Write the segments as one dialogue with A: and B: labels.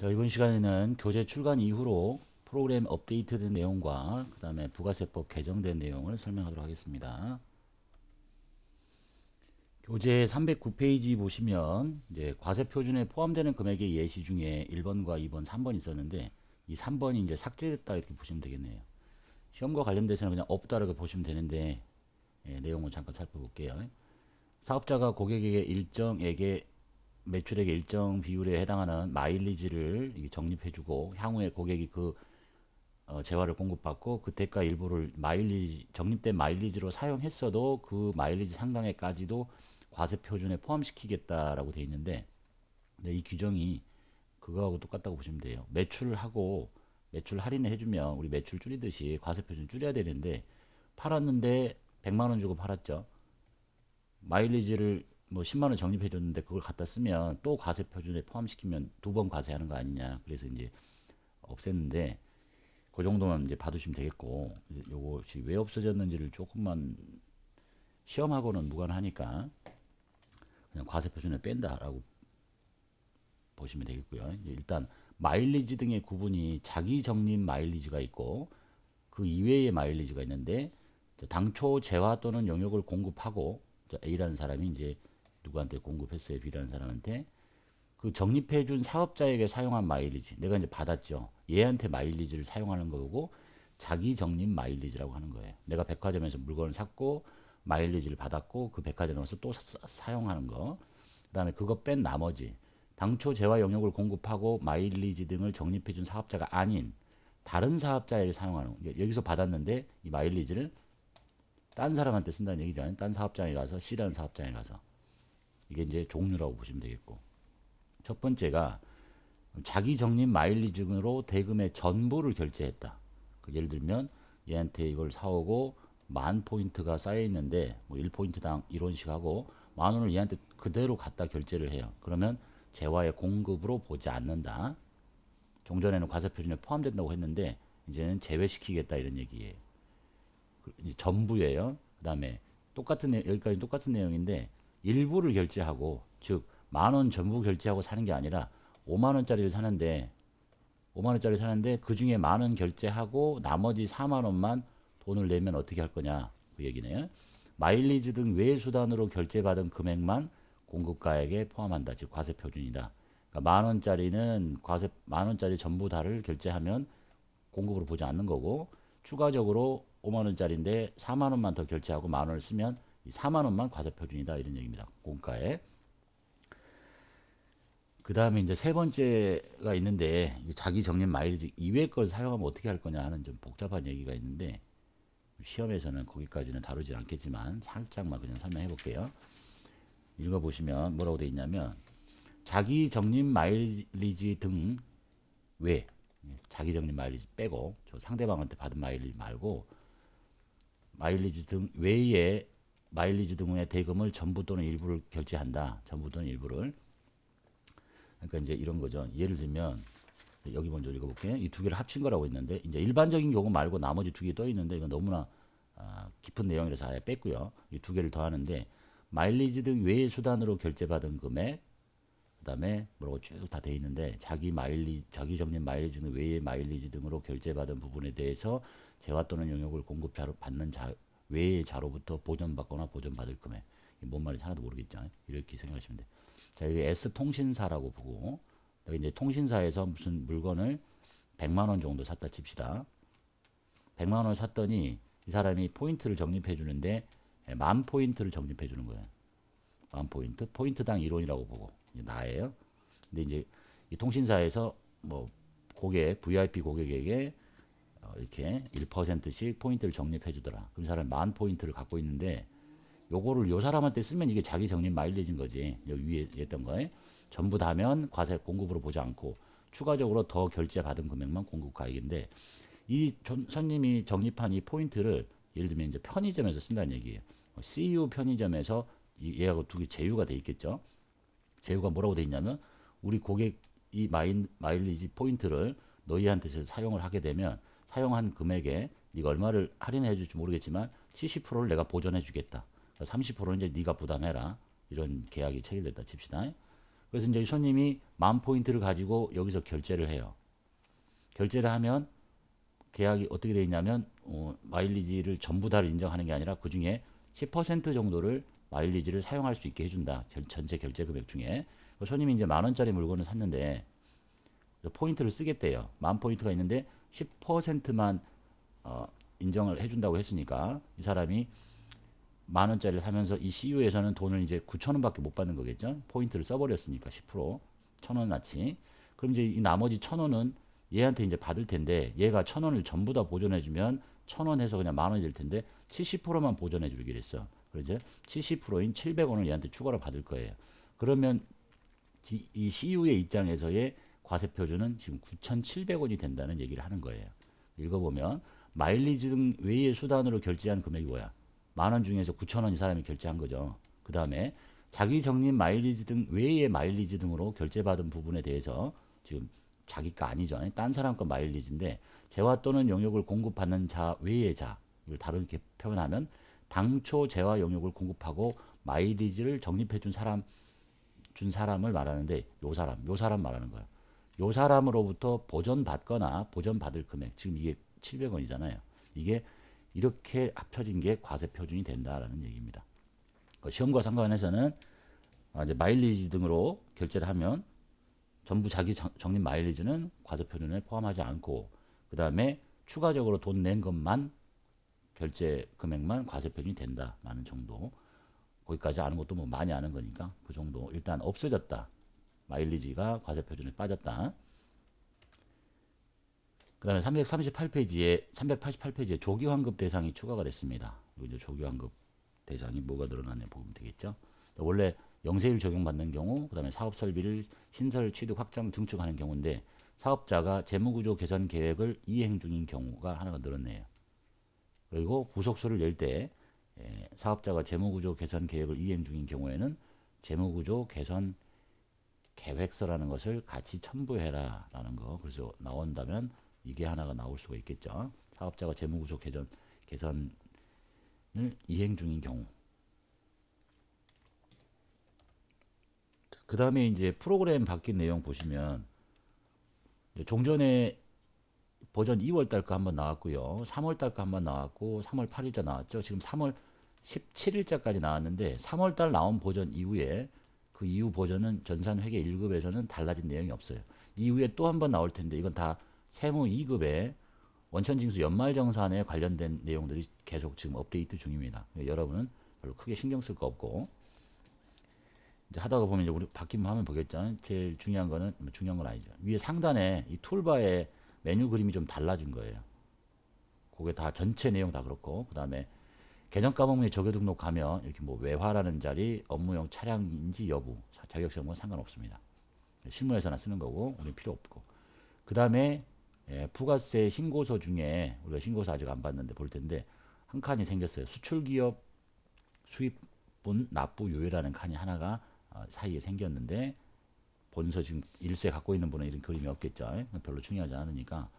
A: 자, 이번 시간에는 교재 출간 이후로 프로그램 업데이트된 내용과 그 다음에 부가세법 개정된 내용을 설명하도록 하겠습니다. 교재 309페이지 보시면 이제 과세 표준에 포함되는 금액의 예시 중에 1번과 2번, 3번 있었는데 이 3번이 이제 삭제됐다 이렇게 보시면 되겠네요. 시험과 관련돼서는 그냥 없다라고 보시면 되는데 내용을 잠깐 살펴볼게요. 사업자가 고객에게 일정액의 매출액의 일정 비율에 해당하는 마일리지를 적립해주고 향후에 고객이 그 재화를 공급받고 그 대가 일부를 마일리지 적립된 마일리지로 사용했어도 그 마일리지 상당액까지도 과세 표준에 포함시키겠다라고 되어 있는데 이 규정이 그거하고 똑같다고 보시면 돼요. 매출하고 매출 할인을 해주면 우리 매출 줄이듯이 과세 표준 줄여야 되는데 팔았는데 100만 원 주고 팔았죠. 마일리지를 뭐 10만 원 적립해 줬는데 그걸 갖다 쓰면 또 과세 표준에 포함시키면 두 번 과세하는 거 아니냐. 그래서 이제 없앴는데 그 정도는 이제 봐두시면 되겠고, 요것이 왜 없어졌는지를 조금만 시험하고는 무관하니까 그냥 과세 표준에 뺀다라고 보시면 되겠고요. 일단 마일리지 등의 구분이 자기 적립 마일리지가 있고 그 이외의 마일리지가 있는데, 당초 재화 또는 용역을 공급하고 A라는 사람이 이제 누구한테 공급했어요? B라는 사람한테. 그 적립해준 사업자에게 사용한 마일리지, 내가 이제 받았죠. 얘한테 마일리지를 사용하는 거고 자기 적립 마일리지라고 하는 거예요. 내가 백화점에서 물건을 샀고 마일리지를 받았고 그 백화점에 가서 또 사용하는 거. 그 다음에 그거 뺀 나머지 당초 재화 용역을 공급하고 마일리지 등을 적립해준 사업자가 아닌 다른 사업자에게 사용하는 거. 여기서 받았는데 이 마일리지를 딴 사람한테 쓴다는 얘기죠. 딴 사업장에 가서 C라는 사업장에 가서. 이게 이제 종류라고 보시면 되겠고, 첫 번째가 자기 적립 마일리지로 대금의 전부를 결제했다. 예를 들면 얘한테 이걸 사오고 10,000포인트가 쌓여 있는데 뭐 1포인트당 1원씩 하고 10,000원을 얘한테 그대로 갖다 결제를 해요. 그러면 재화의 공급으로 보지 않는다. 종전에는 과세표준에 포함된다고 했는데 이제는 제외시키겠다 이런 얘기예요. 전부예요. 그 다음에 여기까지 똑같은 내용인데 일부를 결제하고, 즉 10,000원 전부 결제하고 사는 게 아니라 50,000원짜리를 사는데 그 중에 10,000원 결제하고 나머지 40,000원만 돈을 내면 어떻게 할 거냐 그 얘기네요. 마일리지 등 외 수단으로 결제받은 금액만 공급가액에 포함한다. 즉 과세 표준이다. 그러니까 10,000원짜리는 과세 10,000원짜리 전부 다를 결제하면 공급으로 보지 않는 거고, 추가적으로 50,000원짜리인데 40,000원만 더 결제하고 10,000원을 쓰면 이 40,000원만 과세 표준이다 이런 얘기입니다. 공가에. 그 다음에 이제 세 번째가 있는데, 자기 적립 마일리지 이외의 걸 사용하면 어떻게 할 거냐 하는 좀 복잡한 얘기가 있는데 시험에서는 거기까지는 다루지 않겠지만 살짝만 그냥 설명해 볼게요. 읽어보시면 뭐라고 되어 있냐면, 자기 적립 마일리지 등 외, 자기 적립 마일리지 빼고 저 상대방한테 받은 마일리지 말고 마일리지 등 외에 마일리지 등의 대금을 전부 또는 일부를 결제한다. 전부 또는 일부를. 그러니까 이제 이런 거죠. 예를 들면 여기 먼저 읽어볼게요. 이 두 개를 합친 거라고 했는데 이제 일반적인 경우 말고 나머지 두 개 떠 있는데 이건 너무나 깊은 내용이라서 아예 뺐고요. 이 두 개를 더하는데 마일리지 등 외의 수단으로 결제받은 금액, 그 다음에 뭐라고 쭉 다 돼 있는데 자기 적립 마일리지 등 외의 마일리지 등으로 결제받은 부분에 대해서 재화 또는 용역을 받는 외의 자로부터 보전받거나 보전받을 금액. 뭔 말인지 하나도 모르겠죠. 이렇게 생각하시면 돼요. 자, 여기 S통신사라고 보고, 여기 이제 통신사에서 무슨 물건을 100만 원 정도 샀다 칩시다. 100만 원 샀더니 이 사람이 포인트를 적립해 주는데 10,000포인트를 적립해 주는 거예요. 10,000포인트, 포인트당 1원이라고 보고 나예요. 근데 이제 이 통신사에서 뭐 VIP 고객에게 이렇게 1%씩 포인트를 적립해 주더라. 그럼 이 사람이 10,000포인트를 갖고 있는데 요거를 요 사람한테 쓰면 이게 자기 적립 마일리지인 거지. 여기 위에 했던 거에 전부 다면 과세 공급으로 보지 않고 추가적으로 더 결제 받은 금액만 공급 가액인데, 이 손님이 적립한 이 포인트를 예를 들면 이제 편의점에서 쓴다는 얘기예요. CU 편의점에서 얘하고 두 개 제휴가 돼 있겠죠. 제휴가 뭐라고 돼 있냐면, 우리 고객 이 마일리지 포인트를 너희한테서 사용을 하게 되면 사용한 금액에 네가 얼마를 할인해 줄지 모르겠지만 70%를 내가 보전해 주겠다. 30%는 이제 네가 부담해라. 이런 계약이 체결됐다 칩시다. 그래서 이제 손님이 10,000포인트를 가지고 여기서 결제를 해요. 결제를 하면 계약이 어떻게 되어 있냐면 마일리지를 전부 다를 인정하는 게 아니라 그 중에 10% 정도를 마일리지를 사용할 수 있게 해준다. 전체 결제 금액 중에. 손님이 이제 10,000원짜리 물건을 샀는데 포인트를 쓰겠대요. 10,000포인트가 있는데 10%만 인정을 해준다고 했으니까 이 사람이 10,000원짜리를 사면서 이 CU에서는 돈을 이제 9,000원밖에 못 받는 거겠죠. 포인트를 써버렸으니까 10% 1,000원어치. 그럼 이제 이 나머지 1,000원은 얘한테 이제 받을 텐데 얘가 1,000원을 전부 다 보존해주면 1,000원 해서 그냥 10,000원이 될 텐데 70%만 보존해주기로 했어. 그래서 70%인 700원을 얘한테 추가로 받을 거예요. 그러면 이 CU의 입장에서의 과세표준은 지금 9,700원이 된다는 얘기를 하는 거예요. 읽어보면 마일리지 등 외의 수단으로 결제한 금액이 뭐야? 10,000원 중에서 9,000원 이 사람이 결제한 거죠. 그 다음에 자기 적립 마일리지 등 외의 마일리지 등으로 결제받은 부분에 대해서 지금 자기 거 아니죠. 딴 사람 거 마일리지인데 재화 또는 용역을 공급받는 자 외의 자, 이걸 다르게 표현하면 당초 재화 용역을 공급하고 마일리지를 적립해 준 사람을 말하는데 요 사람 말하는 거야. 요 사람으로부터 보전받거나 보전받을 금액, 지금 이게 700원이잖아요. 이게 이렇게 합쳐진 게 과세 표준이 된다라는 얘기입니다. 시험과 상관해서는 이제 마일리지 등으로 결제를 하면 전부 자기 적립 마일리지는 과세 표준에 포함하지 않고 그 다음에 추가적으로 돈 낸 것만 결제 금액만 과세 표준이 된다라는 정도. 거기까지 아는 것도 뭐 많이 아는 거니까 그 정도. 일단 없어졌다. 마일리지가 과세 표준에 빠졌다. 그 다음에 388페이지에 조기환급 대상이 추가가 됐습니다. 이제 조기환급 대상이 뭐가 늘어나냐 보면 되겠죠. 원래 영세율 적용받는 경우, 그 다음에 사업설비를 신설, 취득, 확장, 증축하는 경우인데 사업자가 재무구조 개선 계획을 이행 중인 경우가 하나가 늘었네요. 그리고 부속수를 낼 때 사업자가 재무구조 개선 계획을 이행 중인 경우에는 재무구조 개선 계획서라는 것을 같이 첨부해라 라는 거. 그래서 나온다면 이게 하나가 나올 수가 있겠죠. 사업자가 재무구조 개선을 이행 중인 경우. 그 다음에 이제 프로그램 바뀐 내용 보시면 종전에 버전 2월 달 거 한번 나왔고요. 3월 달 거 한번 나왔고 3월 8일자 나왔죠. 지금 3월 17일자까지 나왔는데 3월 달 나온 버전 이후에 그 이후 버전은 전산회계 1급에서는 달라진 내용이 없어요. 이후에 또 한 번 나올 텐데 이건 다 세무 2급에 원천징수 연말정산에 관련된 내용들이 계속 지금 업데이트 중입니다. 여러분은 별로 크게 신경 쓸 거 없고 이제 하다가 보면 이제 우리 바뀌면 하면 보겠죠. 제일 중요한 거는 중요한 건 아니죠. 위에 상단에 이 툴바에 메뉴 그림이 좀 달라진 거예요. 그게 다 전체 내용 다 그렇고 그 다음에 계정과목명에 적용 등록하면 이렇게 뭐 외화라는 자리 업무용 차량인지 여부 자격시험은 상관없습니다. 실무에서나 쓰는 거고 우리 필요 없고 그 다음에 부가세 신고서 중에 우리가 신고서 아직 안 봤는데 볼 텐데 한 칸이 생겼어요. 수출기업 수입분 납부 유예라는 칸이 하나가 사이에 생겼는데 본서 지금 일세 갖고 있는 분은 이런 그림이 없겠죠. 별로 중요하지 않으니까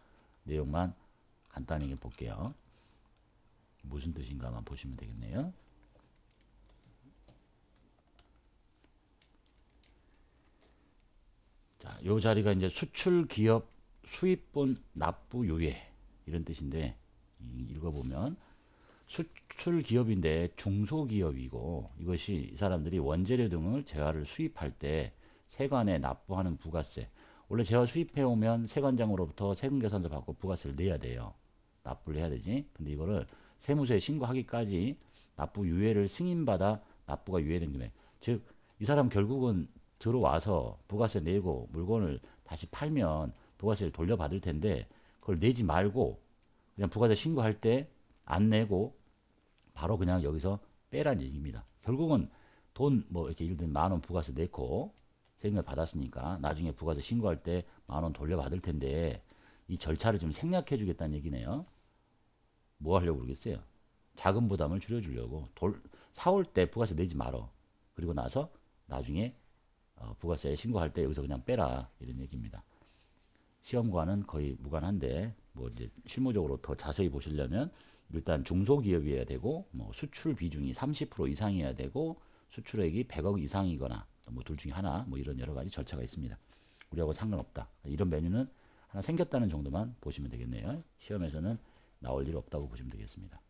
A: 내용만 간단하게 볼게요. 무슨 뜻인가만 보시면 되겠네요. 자, 요 자리가 이제 수출 기업 수입분 납부 유예 이런 뜻인데 읽어보면 수출 기업인데 중소기업이고 이것이 이 사람들이 원재료 등을 재화를 수입할 때 세관에 납부하는 부가세. 원래 재화 수입해 오면 세관장으로부터 세금계산서 받고 부가세를 내야 돼요. 납부를 해야 되지. 근데 이거를 세무서에 신고하기까지 납부 유예를 승인받아 납부가 유예된 금액. 즉 이 사람 결국은 들어와서 부가세 내고 물건을 다시 팔면 부가세를 돌려받을 텐데 그걸 내지 말고 그냥 부가세 신고할 때 안 내고 바로 그냥 여기서 빼란 얘기입니다. 결국은 돈 뭐 이렇게 예를 들면 10,000원 부가세 내고 세금을 받았으니까 나중에 부가세 신고할 때 10,000원 돌려받을 텐데 이 절차를 좀 생략해 주겠다는 얘기네요. 뭐 하려고 그러겠어요? 자금 부담을 줄여주려고 사올 때 부가세 내지 말어. 그리고 나서 나중에 부가세 신고할 때 여기서 그냥 빼라 이런 얘기입니다. 시험과는 거의 무관한데 뭐 이제 실무적으로 더 자세히 보시려면 일단 중소기업이어야 되고 뭐 수출 비중이 30% 이상이어야 되고 수출액이 100억 이상이거나 뭐 둘 중에 하나, 뭐 이런 여러 가지 절차가 있습니다. 우리하고 상관없다. 이런 메뉴는 하나 생겼다는 정도만 보시면 되겠네요. 시험에서는 나올 일 없다고 보시면 되겠습니다.